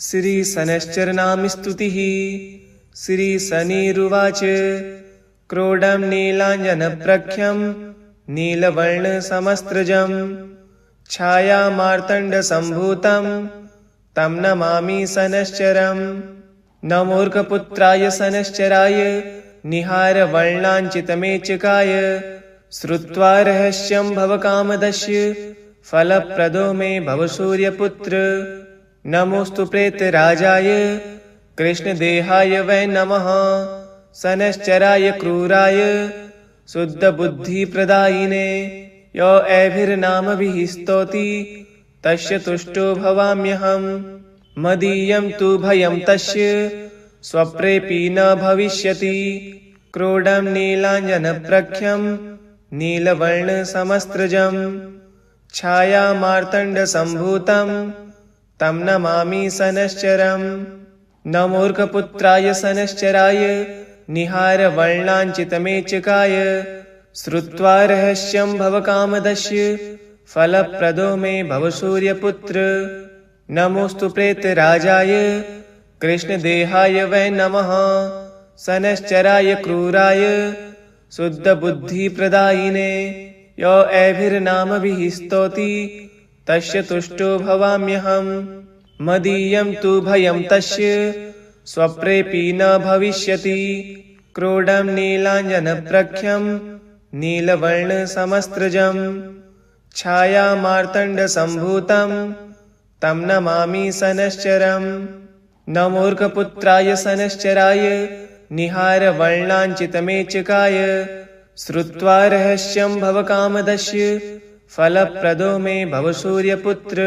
श्रीशनैश्चरनामस्तुतिः। श्रीशनिरुवाच क्रोडं नीलाञ्जनप्रख्यं नीलवर्णसमस्त्रजं छायामार्तण्डसम्भूतं तं नमामि शनैश्चरम्। नमोऽर्कपुत्राय शनैश्चराय निहारवर्णाञ्चितमेचकाय श्रुत्वा रहस्यं भवकामदस्य फलप्रदो मे भव सूर्यपुत्र। नमोऽस्तु प्रेतराजाय कृष्णदेहाय वै नमः। शनैश्चराय क्रूराय शुद्धबुद्धिप्रदायिने यो एभिर्नामभिः स्तौति तस्य तुष्टो भवाम्यहम्। मदीयं तु भयं तस्य स्वप्रेऽपि न भविष्यति। क्रोडं नीलाञ्जनप्रख्यं नीलवर्णसमस्त्रजं छायामार्तण्डसम्भूतं तं नमामि शनैश्चरम्। नमोऽर्कपुत्राय शनैश्चराय निहारवर्णाञ्चितमेचकाय श्रुत्वा रहस्यं भवकामदस्य फलप्रदो मे भव सूर्यपुत्र। नमोऽस्तु प्रेतराजाय कृष्णदेहाय वै नमः। शनैश्चराय क्रूराय शुद्धबुद्धिप्रदायिने यो एभिर्नामभिः स्तौति तस्य तुष्टो भवाम्यहम्। मदीयं तु भयं तस्य स्वप्रेऽपि न भविष्यति। क्रोडं नीलाञ्जनप्रख्यं नीलवर्णसमस्त्रजं छायामार्तण्डसम्भूतं तं नमामि शनैश्चरम्। नमोऽर्कपुत्राय शनैश्चराय निहारवर्णाञ्चितमेचकाय श्रुत्वा रहस्यं भवकामदस्य फलप्रदो मे भव सूर्यपुत्र।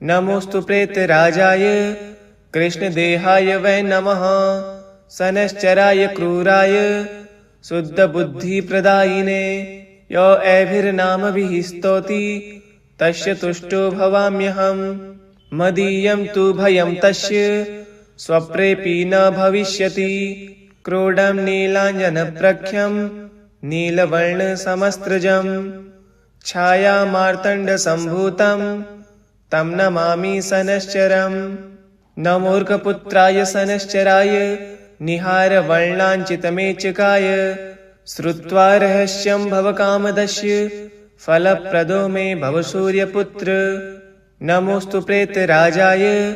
नमोऽस्तु प्रेतराजाय कृष्णदेहाय वै नमः। शनैश्चराय क्रूराय शुद्धबुद्धिप्रदायिने यो एभिर्नामभिः स्तौति तस्य तुष्टो भवाम्यहम्। मदीयं तु भयं तस्य स्वप्रेऽपि न भविष्यति। क्रोडं नीलाञ्जनप्रख्यं नीलवर्णसमस्त्रजं छायामार्तण्डसम्भूतं तं नमामि शनैश्चरम्। नमोऽर्कपुत्राय शनैश्चराय निहारवर्णाञ्चितमेचकाय श्रुत्वा रहस्यं भवकामदस्य फलप्रदो मे भव सूर्यपुत्र। नमोऽस्तु प्रेतराजाय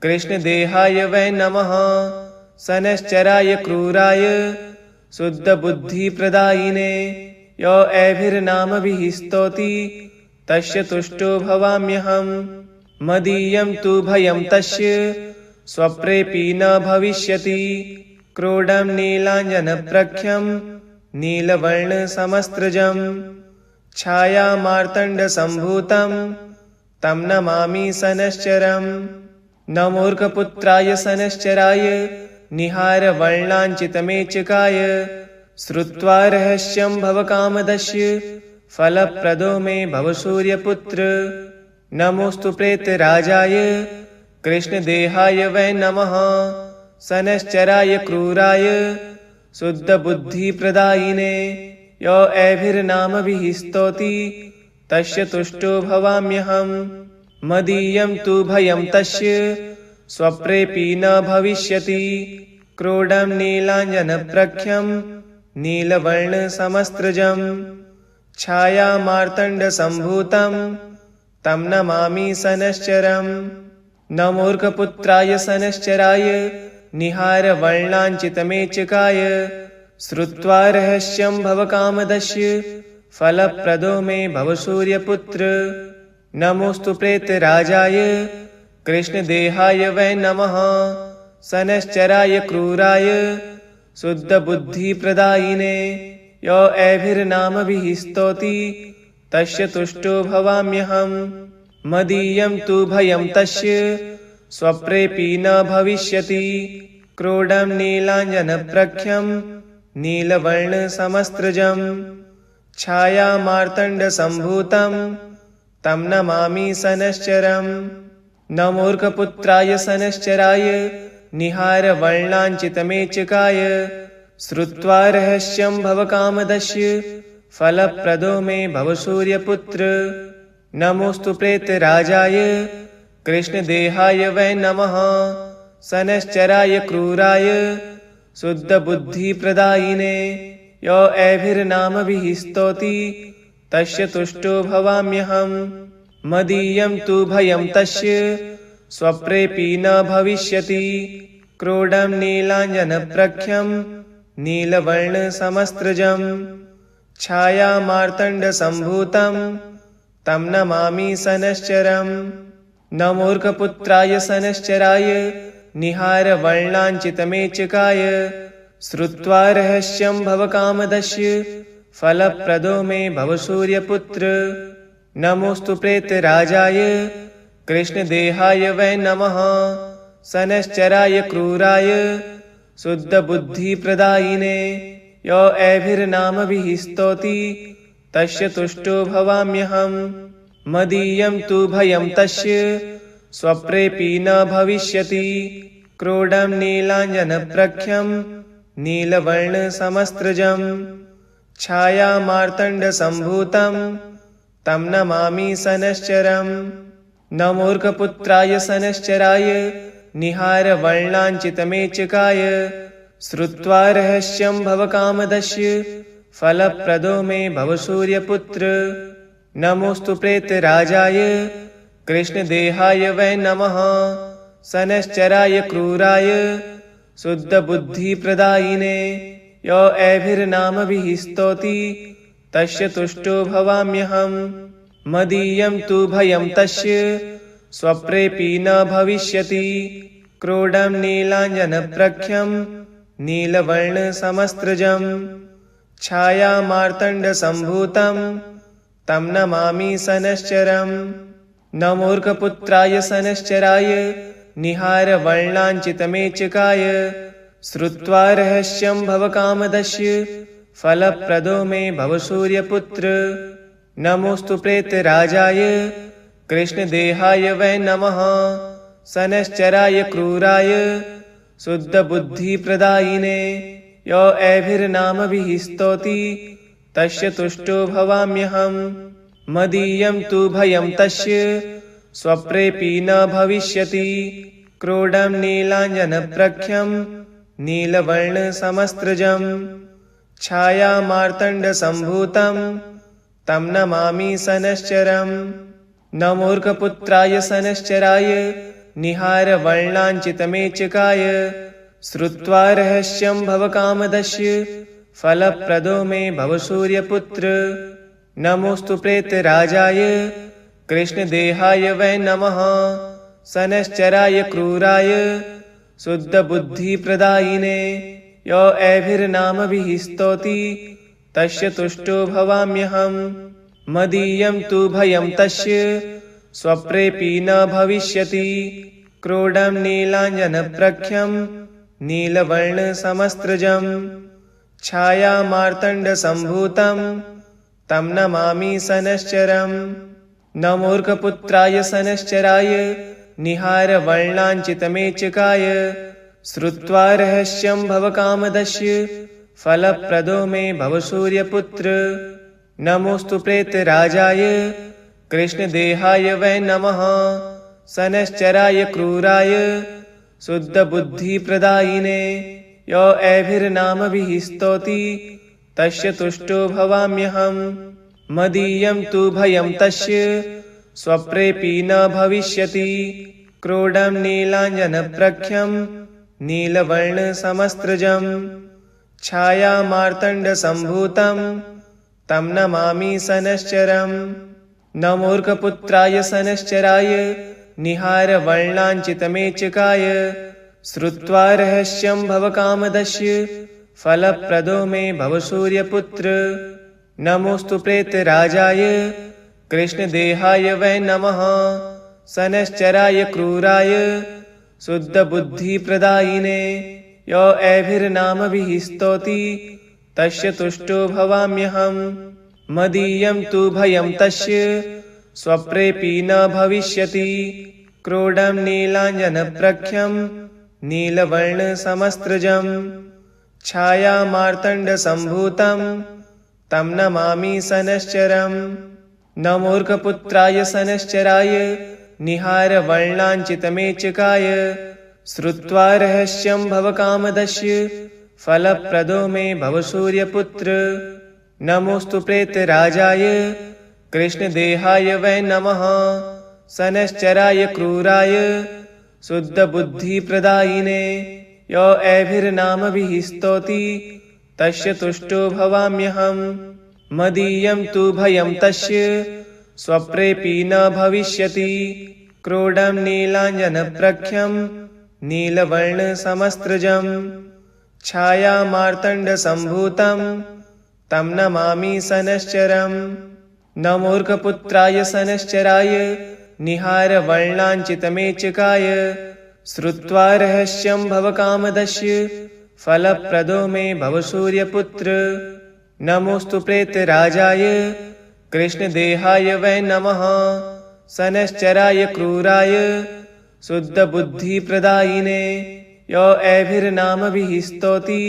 कृष्णदेहाय वै नमः। शनैश्चराय क्रूराय शुद्धबुद्धिप्रदायिने यो एभिर्नामभिः स्तौति तस्य तुष्टो भवाम्यहम्। मदीयं तु भयं तस्य स्वप्रेऽपि न भविष्यति। क्रोडं नीलाञ्जनप्रख्यं नीलवर्णसमस्त्रजं छायामार्तण्डसम्भूतं तं नमामि शनैश्चरम्। नमोऽर्कपुत्राय शनैश्चराय निहारवर्णाञ्चितमेचकाय श्रुत्वा रहस्यं भवकामदस्य फलप्रदो मे भव सूर्यपुत्र। नमोऽस्तु प्रेतराजाय कृष्णदेहाय वै नमः। शनैश्चराय क्रूराय शुद्धबुद्धिप्रदायिने यो एभिर्नामभिः स्तौति तस्य तुष्टो भवाम्यहम्। मदीयं तु भयं तस्य स्वप्रेऽपि न भविष्यति। क्रोडं नीलाञ्जनप्रख्यं नीलवर्णसमस्त्रजं छायामार्तण्डसम्भूतं तं नमामि शनैश्चरम्। नमोऽर्कपुत्राय शनैश्चराय निहारवर्णाञ्चितमेचकाय श्रुत्वा रहस्यं भवकामदस्य फलप्रदो मे भव सूर्यपुत्र। नमोऽस्तु प्रेतराजाय कृष्णदेहाय वै नमः। शनैश्चराय क्रूराय शुद्धबुद्धिप्रदायिने यो एभिर्नामभिः स्तौति तस्य तुष्टो भवाम्यहम्। मदीयं तु भयं तस्य स्वप्रेऽपि न भविष्यति। क्रोडं नीलाञ्जनप्रख्यं नीलवर्णसमस्त्रजं छायामार्तण्डसम्भूतं तं नमामि शनैश्चरम्। नमोऽर्कपुत्राय शनैश्चराय निहारवर्णाञ्चितमेचकाय श्रुत्वा रहस्यं भवकामदस्य फलप्रदो मे भव सूर्यपुत्र। नमोऽस्तु प्रेतराजाय कृष्णदेहाय वै नमः। सनश्चराय क्रूराय शुद्धबुद्धिप्रदायिने यो एभिर्नामभिः स्तौति तस्य तुष्टो भवाम्यहम्। मदीयं तु भयं तस्य स्वप्रेऽपि न भविष्यति। क्रोडं नीलाञ्जनप्रख्यं नीलवर्णसमस्त्रजम् छायामार्तण्डसम्भूतं तं नमामि सनश्चरम्। न मूर्खपुत्राय सनश्चराय निहारवर्णाञ्चितमेचकाय श्रुत्वा रहस्यं भवकामदस्य फलप्रदो मे भव सूर्यपुत्र। नमोऽस्तु प्रेतराजाय कृष्णदेहाय वै नमः। सनश्चराय क्रूराय शुद्धबुद्धिप्रदायिने यो एभिर्नामभिः स्तौति तस्य तुष्टो भवाम्यहम्। मदीयं तु भयं तस्य स्वप्रेऽपि न भविष्यति। क्रोडं नीलाञ्जनप्रख्यं नीलवर्णसमस्त्रजम् छायामार्तण्डसम्भूतं तं नमामि सनश्चरम्। न मूर्खपुत्राय सनश्चराय निहारवर्णाञ्चितमेचकाय श्रुत्वा रहस्यं भवकामदस्य फलप्रदो मे भव सूर्यपुत्र। नमोऽस्तु प्रेतराजाय कृष्णदेहाय वै नमः। सनश्चराय क्रूराय शुद्धबुद्धिप्रदायिने यो एभिर्नामभिः स्तौति तस्य तुष्टो भवाम्यहम्। मदीयं तु भयं तस्य स्वप्रेऽपि न भविष्यति। क्रोडं नीलाञ्जनप्रख्यं नीलवर्णसमस्त्रजम् छायामार्तण्डसम्भूतं तं नमामि सनश्चरम्। न मूर्खपुत्राय सनश्चराय निहारवर्णाञ्चितमेचकाय श्रुत्वा रहस्यं भवकामदस्य फलप्रदो मे भव सूर्यपुत्र। नमोऽस्तु प्रेतराजाय कृष्णदेहाय वै नमः। सनश्चराय क्रूराय शुद्धबुद्धिप्रदायिने यो एभिर्नामभिः स्तौति तस्य तुष्टो भवाम्यहम्। मदीयं तु भयं तस्य स्वप्रेऽपि न भविष्यति। क्रोडं नीलाञ्जनप्रख्यं नीलवर्णसमस्त्रजम् छायामार्तण्डसम्भूतं तं नमामि सनश्चरम्। न मूर्खपुत्राय सनश्चराय निहारवर्णाञ्चितमेचकाय श्रुत्वा रहस्यं भवकामदस्य फलप्रदो मे भव सूर्यपुत्र। नमोऽस्तु प्रेतराजाय कृष्णदेहाय वै नमः। सनश्चराय क्रूराय शुद्धबुद्धिप्रदायिने यो एभिर्नामभिः स्तौति तस्य तुष्टो भवाम्यहम्। मदीयं तु भयं तस्य स्वप्रेऽपि न भविष्यति। क्रोडं नीलाञ्जनप्रख्यं नीलवर्णसमस्त्रजम् छायामार्तण्डसम्भूतं तं नमामि सनश्चरम्। न मूर्खपुत्राय सनश्चराय निहारवर्णाञ्चितमेचकाय श्रुत्वा रहस्यं भवकामदस्य फलप्रदो मे भव सूर्यपुत्र। नमोऽस्तु प्रेतराजाय कृष्णदेहाय वै नमः। सनश्चराय क्रूराय शुद्धबुद्धिप्रदायिने यो एभिर्नामभिः स्तौति तस्य तुष्टो भवाम्यहम्। मदीयं तु भयं तस्य स्वप्रेऽपि न भविष्यति। क्रोडं नीलाञ्जनप्रख्यं नीलवर्णसमस्त्रजम् छायामार्तण्डसम्भूतं तं नमामि सनश्चरम्। न मूर्खपुत्राय सनश्चराय निहारवर्णाञ्चितमेचकाय श्रुत्वा रहस्यं भवकामदस्य फलप्रदो मे भव सूर्यपुत्र। नमोऽस्तु प्रेतराजाय कृष्णदेहाय वै नमः। सनश्चराय क्रूराय शुद्धबुद्धिप्रदायिने यो एभिर्नामभिः स्तौति तस्य तुष्टो भवाम्यहम्। मदीयं तु भयं तस्य स्वप्रेऽपि न भविष्यति। क्रोडं नीलाञ्जनप्रख्यं नीलवर्णसमस्त्रजम् छायामार्तण्डसम्भूतं तं नमामि सनश्चरम्। न मूर्खपुत्राय सनश्चराय निहारवर्णाञ्चितमेचकाय श्रुत्वा रहस्यं भवकामदस्य फलप्रदो मे भव सूर्यपुत्र। नमोऽस्तु प्रेतराजाय कृष्णदेहाय वै नमः। शनैश्चराय क्रूराय शुद्धबुद्धिप्रदायिने यो एभिर्नामभिः स्तौति तस्य तुष्टो भवाम्यहम्। मदीयं तु भयं तस्य स्वप्रेऽपि न भविष्यति। क्रोडं नीलाञ्जनप्रख्यं नीलवर्णसमस्त्रजं छायामार्तण्डसम्भूतं तं नमामि शनैश्चरम्। नमोऽर्कपुत्राय शनैश्चराय निहारवर्णाञ्चितमेचकाय श्रुत्वा रहस्यं भवकामदस्य फलप्रदो मे भव सूर्यपुत्र। नमोऽस्तु प्रेतराजाय कृष्णदेहाय वै नमः। शनैश्चराय क्रूराय शुद्धबुद्धिप्रदायिने यो एभिर्नामभिः स्तौति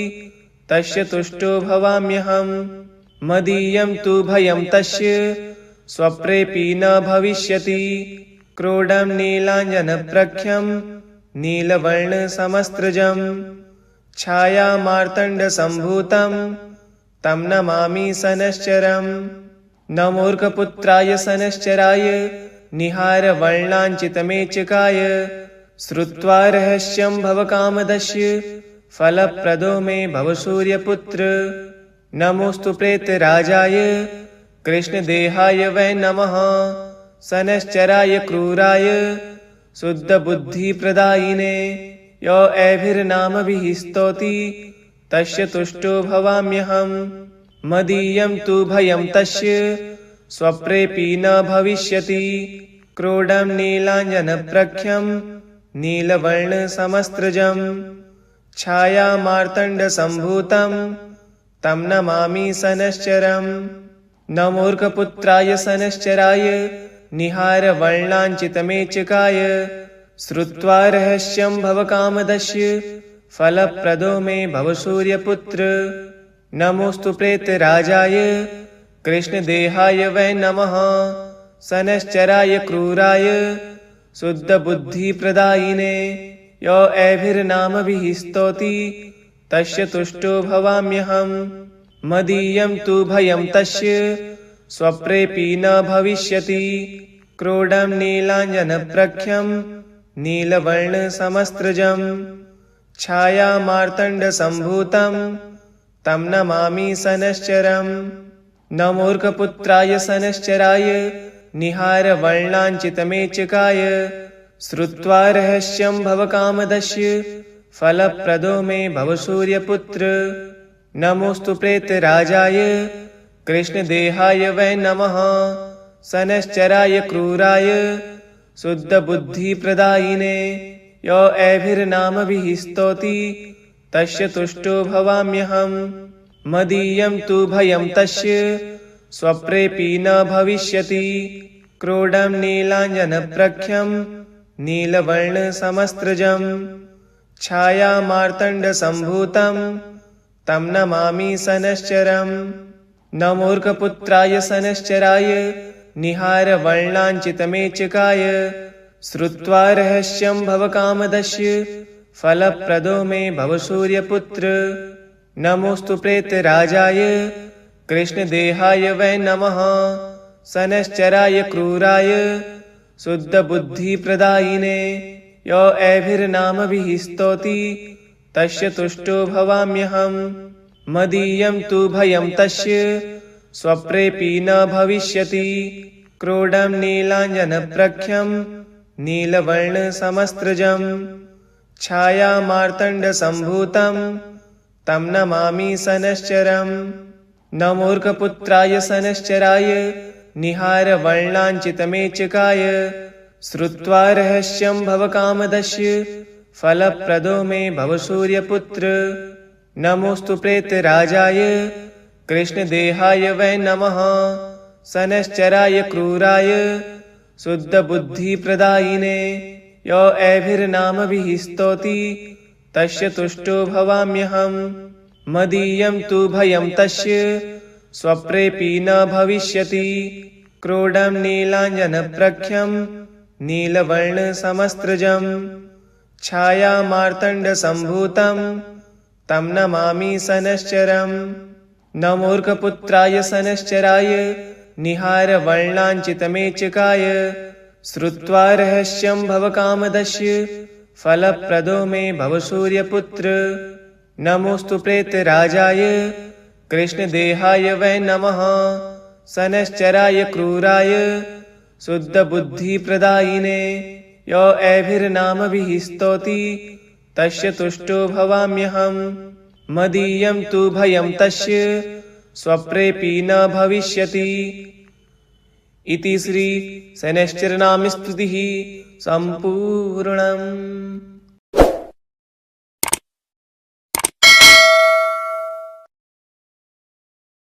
तस्य तुष्टो भवाम्यहम्। मदीयं तु भयं तस्य स्वप्रेऽपि न भविष्यति। क्रोडं नीलाञ्जनप्रख्यं नीलवर्णसमस्त्रजं छायामार्तण्डसम्भूतं तं नमामि शनैश्चरम्। नमोऽर्कपुत्राय शनैश्चराय निहारवर्णाञ्चितमेचकाय श्रुत्वा रहस्यं भवकामदस्य फलप्रदो मे भव सूर्यपुत्र। नमोऽस्तु प्रेतराजाय कृष्णदेहाय वै नमः। शनैश्चराय क्रूराय शुद्धबुद्धिप्रदायिने यो एभिर्नामभिः स्तौति तस्य तुष्टो भवाम्यहम्। मदीयं तु भयं तस्य स्वप्रेऽपि न भविष्यति। क्रोडं नीलाञ्जनप्रख्यं नीलवर्णसमस्त्रजं छायामार्तण्डसम्भूतं तं नमामि शनैश्चरम्। नमोऽर्कपुत्राय शनैश्चराय निहारवर्णाञ्चितमेचकाय श्रुत्वा रहस्यं भवकामदस्य फलप्रदो मे भव सूर्यपुत्र। नमोऽस्तु प्रेतराजाय कृष्णदेहाय वै नमः। शनैश्चराय क्रूराय शुद्धबुद्धिप्रदायिने यो एभिर्नामभिः स्तौति तस्य तुष्टो भवाम्यहम्। मदीयं तु भयं तस्य स्वप्रेऽपि न भविष्यति। क्रोडं नीलाञ्जनप्रख्यं नीलवर्णसमस्त्रजं छायामार्तण्डसम्भूतं तं नमामि शनैश्चरम्। नमोऽर्कपुत्राय शनैश्चराय निहारवर्णाञ्चितमेचकाय श्रुत्वा रहस्यं भवकामदस्य फलप्रदो मे भव सूर्यपुत्र। नमोऽस्तु प्रेतराजाय कृष्णदेहाय वै नमः। शनैश्चराय क्रूराय शुद्धबुद्धिप्रदायिने यो एभिर्नामभिः स्तौति तस्य तुष्टो भवाम्यहम्। मदीयं तु भयं तस्य स्वप्रेऽपि न भविष्यति। क्रोडं नीलाञ्जनप्रख्यं नीलवर्णसमस्त्रजं छायामार्तण्डसम्भूतं तं नमामि शनैश्चरम्। नमोऽर्कपुत्राय शनैश्चराय निहारवर्णाञ्चितमेचकाय श्रुत्वा रहस्यं भवकामदस्य फलप्रदो मे भव सूर्यपुत्र। नमोऽस्तु प्रेतराजाय कृष्णदेहाय वै नमः। शनैश्चराय क्रूराय शुद्धबुद्धिप्रदायिने यो एभिर्नामभिः स्तौति तस्य तुष्टो भवाम्यहम्। मदीयं तु भयं तस्य स्वप्रेऽपि न भविष्यति। क्रोडं नीलाञ्जनप्रख्यं नीलवर्णसमस्त्रजं छायामार्तण्डसम्भूतं तं नमामि शनैश्चरम्। नमोऽर्कपुत्राय शनैश्चराय निहारवर्णाञ्चितमेचकाय श्रुत्वा रहस्यं भवकामदस्य फलप्रदो मे भव सूर्यपुत्र। नमोऽस्तु प्रेतराजाय कृष्णदेहाय वै नमः। शनैश्चराय क्रूराय शुद्धबुद्धिप्रदायिने यो एभिर्नामभिः स्तौति तस्य तुष्टो भवाम्यहम्। मदीयं तु भयं तस्य स्वप्रेऽपि न भविष्यति। क्रोडं नीलाञ्जनप्रख्यं नीलवर्णसमस्त्रजं छायामार्तण्डसम्भूतं तं नमामि शनैश्चरम्। न मूर्खपुत्राय शनैश्चराय निहारवर्णाञ्चितमेचकाय श्रुत्वा रहस्यं भवकामदस्य फलप्रदो मे भव सूर्यपुत्र। नमोऽस्तु प्रेतराजाय कृष्णदेहाय वै नमः। शनैश्चराय क्रूराय शुद्धबुद्धिप्रदायिने यो एभिर्नामभिः स्तौति तस्य तुष्टो भवाम्यहम्। मदीयं तु भयं तस्य स्वप्रेऽपि न भविष्यति। इति श्री शनैश्चरनामस्तुतिः सम्पूर्णम्।